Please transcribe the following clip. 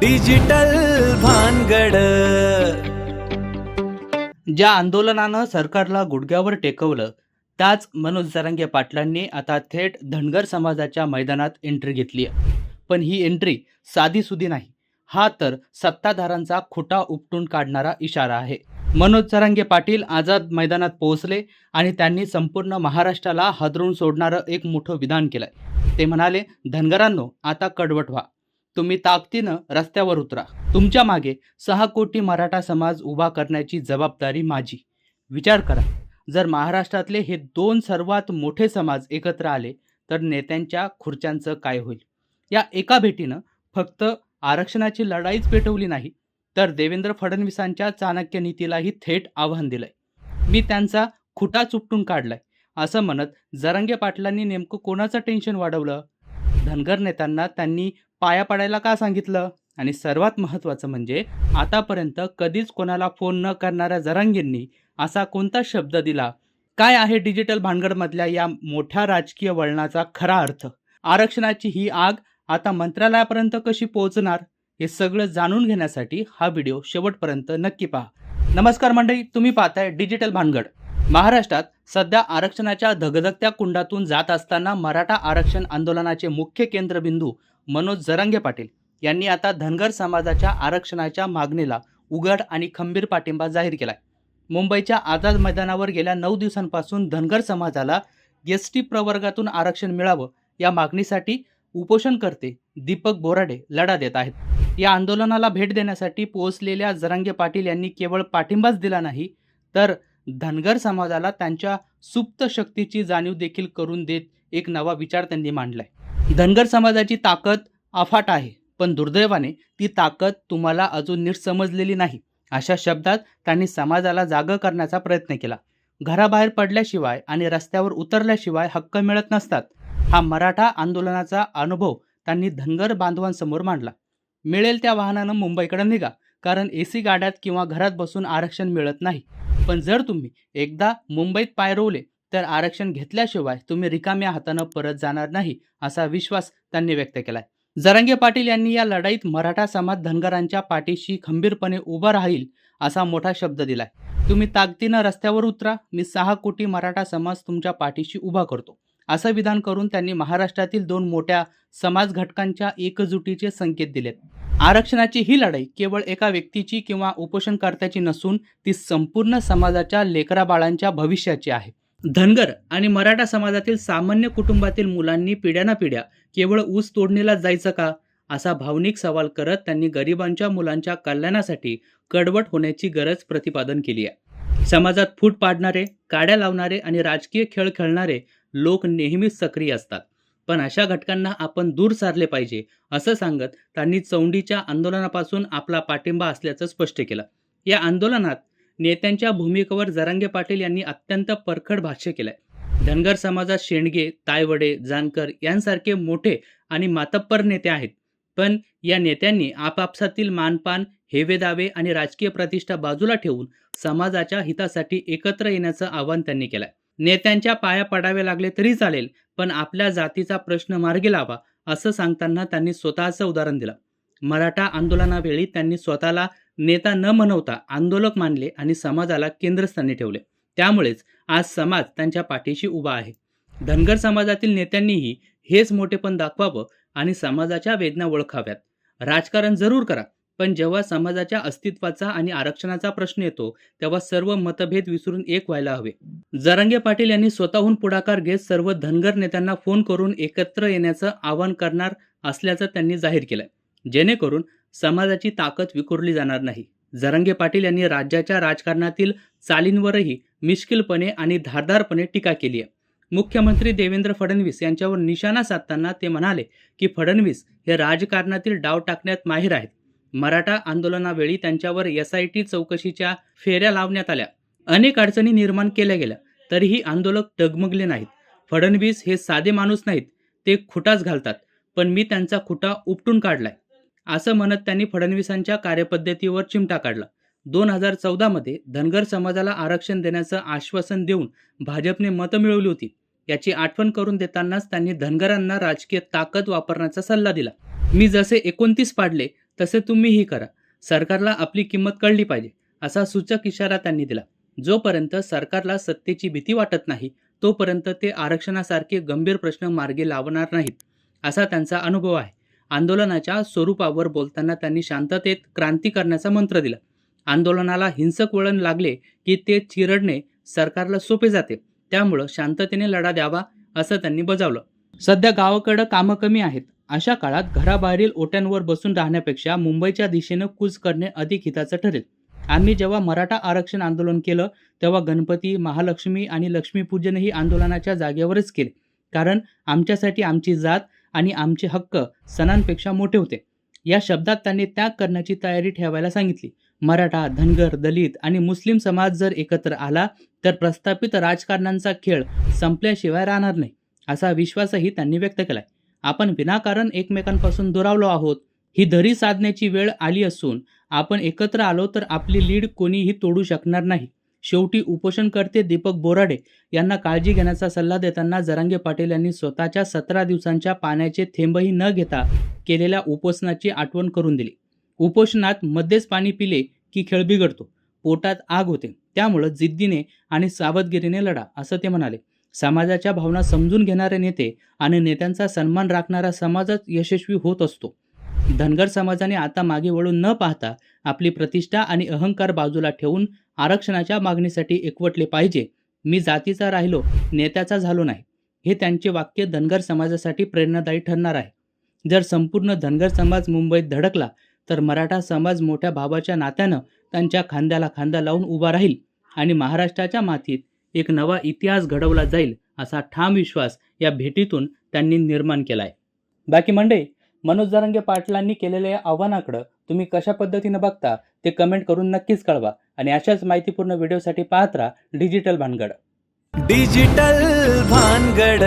Digital भानगड. ज्या आंदोलनानं सरकारला गुडघ्यावर टेकवलं त्याच मनोज जरांगे पाटलांनी आता थेट धनगर समाजाच्या मैदानात एंट्री घेतली आहे. पण ही एंट्री साधीसुधी नाही. हा तर सत्ताधाऱ्यांचा खुटा उपटून काढणारा इशारा आहे. मनोज जरांगे पाटील आझाद मैदानात पोहोचले आणि त्यांनी संपूर्ण महाराष्ट्राला हादरून सोडणारं एक मोठं विधान केलंय. ते म्हणाले, धनगरांनो आता कडवट व्हा, तुम्ही ताकदीनं रस्त्यावर उतरा. तुमच्या मागे 6 कोटी मराठा समाज उभा करण्याची जबाबदारी माझी. विचार करा, जर महाराष्ट्रातले हे 2 सर्वात मोठे समाज एकत्र आले तर नेत्यांच्या खुर्च्यांचं काय होईल. या एका भेटीनं फक्त आरक्षणाची लढाईच पेटवली नाही, तर देवेंद्र फडणवीसांच्या चाणक्य नीतीलाही थेट आव्हान दिलंय. मी त्यांचा खुटा चुपटून काढलाय असं म्हणत जरांगे पाटलांनी नेमकं कोणाचं टेन्शन वाढवलं, धनगर नेत्यांना त्यांनी पाया पडायला का सांगितलं, आणि सर्वात महत्त्वाचं म्हणजे आतापर्यंत कधीच कोणाला फोन न करणाऱ्या जरांगेंनी असा कोणता शब्द दिला. काय आहे डिजिटल भानगडमधल्या या मोठ्या राजकीय वळणाचा खरा अर्थ. आरक्षणाची ही आग आता मंत्रालयापर्यंत कशी पोहोचणार, हे सगळं जाणून घेण्यासाठी हा व्हिडिओ शेवटपर्यंत नक्की पहा. नमस्कार मंडळी, तुम्ही पाहताय डिजिटल भानगड. महाराष्ट्रात सध्या आरक्षणाच्या धगधगत्या कुंडातून जात असताना मराठा आरक्षण आंदोलनाचे मुख्य केंद्रबिंदू मनोज जरांगे पाटील यांनी आता धनगर समाजाच्या आरक्षणाच्या मागणीला उघड आणि खंबीर पाठिंबा जाहीर केलाय. मुंबईच्या आझाद मैदानावर गेल्या 9 दिवसांपासून धनगर समाजाला एसटी प्रवर्गातून आरक्षण मिळावं या मागणीसाठी उपोषणकर्ते दीपक बोराडे लढा देत आहेत. या आंदोलनाला भेट देण्यासाठी पोहोचलेल्या जरांगे पाटील यांनी केवळ पाठिंबाच दिला नाही, तर धनगर समाजाला त्यांच्या सुप्त शक्तीची जाणीव देखील करून देत एक नवा विचार त्यांनी मांडलाय. धनगर समाजाची ताकद अफाट आहे, पण दुर्दैवाने ती ताकद तुम्हाला अजून नीट समजलेली नाही, अशा शब्दात त्यांनी समाजाला जागं करण्याचा प्रयत्न केला. घराबाहेर पडल्याशिवाय आणि रस्त्यावर उतरल्याशिवाय हक्क मिळत नसतात, हा मराठा आंदोलनाचा अनुभव त्यांनी धनगर बांधवांसमोर मांडला. मिळेल त्या वाहनानं मुंबईकडे निघा, कारण एसी गाड्यात किंवा घरात बसून आरक्षण मिळत नाही. पण जर तुम्ही एकदा मुंबईत पाय रोवले तर आरक्षण घेतल्याशिवाय तुम्ही रिकाम्या हातानं परत जाणार नाही, असा विश्वास त्यांनी व्यक्त केलाय. जरांगे पाटील यांनी या लढाईत मराठा समाज धनगरांच्या पाठीशी खंबीरपणे उभा राहील असा मोठा शब्द दिलाय. तुम्ही ताकदीनं रस्त्यावर उतरा, मी 6 कोटी मराठा समाज तुमच्या पाठीशी उभा करतो, असं विधान करून त्यांनी महाराष्ट्रातील 2 मोठ्या समाज घटकांच्या एकजुटीचे संकेत दिलेत. आरक्षणाची ही लढाई केवळ एका व्यक्तीची किंवा उपोषणकर्त्याची नसून ती संपूर्ण समाजाच्या लेकराबाळांच्या भविष्याची आहे. धनगर आणि मराठा समाजातील सामान्य कुटुंबातील मुलांनी पिढ्यानपिढ्या केवळ ऊस तोडणीला जायचं का, असा भावनिक सवाल करत त्यांनी गरिबांच्या मुलांच्या कल्याणासाठी कडवट होण्याची गरज प्रतिपादन केली आहे. समाजात फूट पाडणारे, काड्या लावणारे आणि राजकीय खेळ खेळणारे लोक नेहमीच सक्रिय असतात, पण अशा घटकांना आपण दूर सारले पाहिजे, असं सांगत त्यांनी चौंडीच्या आंदोलनापासून आपला पाठिंबा असल्याचं स्पष्ट केलं. या आंदोलनात नेत्यांच्या भूमिकेवर जरांगे पाटील यांनी अत्यंत परखड भाष्य केलंय. धनगर समाजात शेंडगे, तायवडे, जानकर यांसारखे मोठे आणि मातब्बर नेते आहेत, पण या नेत्यांनी आपापसातील मानपान, हेवेदावे आणि राजकीय प्रतिष्ठा बाजूला ठेवून समाजाच्या हितासाठी एकत्र येण्याचं आवाहन त्यांनी केलंय. नेत्यांच्या पाया पडावे लागले तरी चालेल, पण आपल्या जातीचा प्रश्न मार्गी लावा, असं सांगताना त्यांनी स्वतःचं उदाहरण दिलं. मराठा आंदोलनावेळी त्यांनी स्वतःला नेता न म्हणवता आंदोलक मानले आणि समाजाला केंद्रस्थानी ठेवले. त्यामुळेच आज समाज त्यांच्या पाठीशी उभा आहे. धनगर समाजातील नेत्यांनीही हेच मोठेपण दाखवावं आणि समाजाच्या वेदना ओळखाव्यात. राजकारण जरूर करा, पण जेव्हा समाजाच्या अस्तित्वाचा आणि आरक्षणाचा प्रश्न येतो तेव्हा सर्व मतभेद विसरून एक व्हायला हवे. जरांगे पाटील यांनी स्वतःहून पुढाकार घेत सर्व धनगर नेत्यांना फोन करून एकत्र येण्याचं आवाहन करणार असल्याचं त्यांनी जाहीर केलंय, जेणेकरून समाजाची ताकद विखुरली जाणार नाही. जरांगे पाटील यांनी राज्याच्या राजकारणातील चालींवरही मिश्किलपणे आणि धारदारपणे टीका केली आहे. मुख्यमंत्री देवेंद्र फडणवीस यांच्यावर निशाणा साधताना ते म्हणाले की फडणवीस हे राजकारणातील डाव टाकण्यात माहिर आहेत. मराठा आंदोलनावेळी त्यांच्यावर SIT चौकशीच्या फेऱ्या लावण्यात आल्या, अनेक अडचणी निर्माण केल्या गेल्या, तरीही आंदोलक डगमगले नाहीत. फडणवीस हे साधे माणूस नाहीत, ते खुटाच घालतात, पण मी त्यांचा खुटा उपटून काढलाय, असं म्हणत त्यांनी फडणवीसांच्या कार्यपद्धतीवर चिमटा काढला. 2014 मध्ये धनगर समाजाला आरक्षण देण्याचं आश्वासन देऊन भाजपने मतं मिळवली होती. याची आठवण करून देतानाच त्यांनी धनगरांना राजकीय ताकद वापरण्याचा सल्ला दिला. मी जसे 29 पाडले तसे तुम्हीही करा. सरकारला आपली किंमत कळली पाहिजे, असा सूचक इशारा त्यांनी दिला. जोपर्यंत सरकारला सत्तेची भीती वाटत नाही, तोपर्यंत ते आरक्षणासारखे गंभीर प्रश्न मार्गी लावणार नाहीत, असा त्यांचा अनुभव आहे. आंदोलनाच्या स्वरूपावर बोलताना त्यांनी शांततेत क्रांती करण्याचा मंत्र दिला. आंदोलनाला हिंसक वळण लागले की ते चिरडणे सरकारला सोपे जाते, त्यामुळं शांततेने लढा द्यावा असं त्यांनी बजावलं. सध्या गावाकडं कामं कमी आहेत. अशा काळात घराबाहेरील ओट्यांवर बसून राहण्यापेक्षा मुंबईच्या दिशेनं कूच करणे अधिक हिताचं ठरेल. आम्ही जेव्हा मराठा आरक्षण आंदोलन केलं तेव्हा गणपती, महालक्ष्मी आणि लक्ष्मीपूजनही आंदोलनाच्या जागेवरच केले, कारण आमच्यासाठी आमची जात आणि आमचे हक्क सणांपेक्षा मोठे होते. या शब्दात त्यांनी त्याग करण्याची तयारी ठेवायला सांगितली. मराठा, धनगर, दलित आणि मुस्लिम समाज जर एकत्र आला तर प्रस्थापित राजकारणांचा खेळ संपल्याशिवाय राहणार नाही, असा विश्वासही त्यांनी व्यक्त केलाय. आपण विनाकारण एकमेकांपासून दुरावलो आहोत. ही धरी साधण्याची वेळ आली असून आपण एकत्र आलो तर आपली लीड कोणीही तोडू शकणार नाही. शेवटी उपोषणकर्ते दीपक बोराडे यांना काळजी घेण्याचा सल्ला देताना जरांगे पाटील यांनी स्वतःच्या 17 दिवसांच्या पाण्याचे थेंबही न घेता केलेल्या उपोषणाची आठवण करून दिली. उपोषणात मध्येच पाणी पिले की खेळ बिघडतो, पोटात आग होते, त्यामुळं जिद्दीने आणि सावधगिरीने लढा, असं ते म्हणाले. समाजाच्या भावना समजून घेणारे नेते आणि नेत्यांचा सन्मान राखणारा समाजच यशस्वी होत असतो. धनगर समाजाने आता मागे वळून न पाहता आपली प्रतिष्ठा आणि अहंकार बाजूला ठेवून आरक्षणाच्या मागणीसाठी एकवटले पाहिजे. मी जातीचा राहिलो, नेत्याचा झालो नाही, हे त्यांचे वाक्य धनगर समाजासाठी प्रेरणादायी ठरणार आहे. जर संपूर्ण धनगर समाज मुंबईत धडकला तर मराठा समाज मोठ्या भावाच्या नात्यानं त्यांच्या खांद्याला खांदा लावून उभा राहील आणि महाराष्ट्राच्या मातीत एक नवा इतिहास घडवला जाईल, असा ठाम विश्वास या भेटीतून त्यांनी निर्माण केलाय. बाकी मंडळी, मनोज जरांगे पाटलांनी केलेल्या या आव्हानाकडं तुम्ही कशा पद्धतीनं बघता ते कमेंट करून नक्कीच कळवा आणि अशाच माहितीपूर्ण व्हिडिओसाठी पाहत राहा डिजिटल भानगड. डिजिटल भानगड.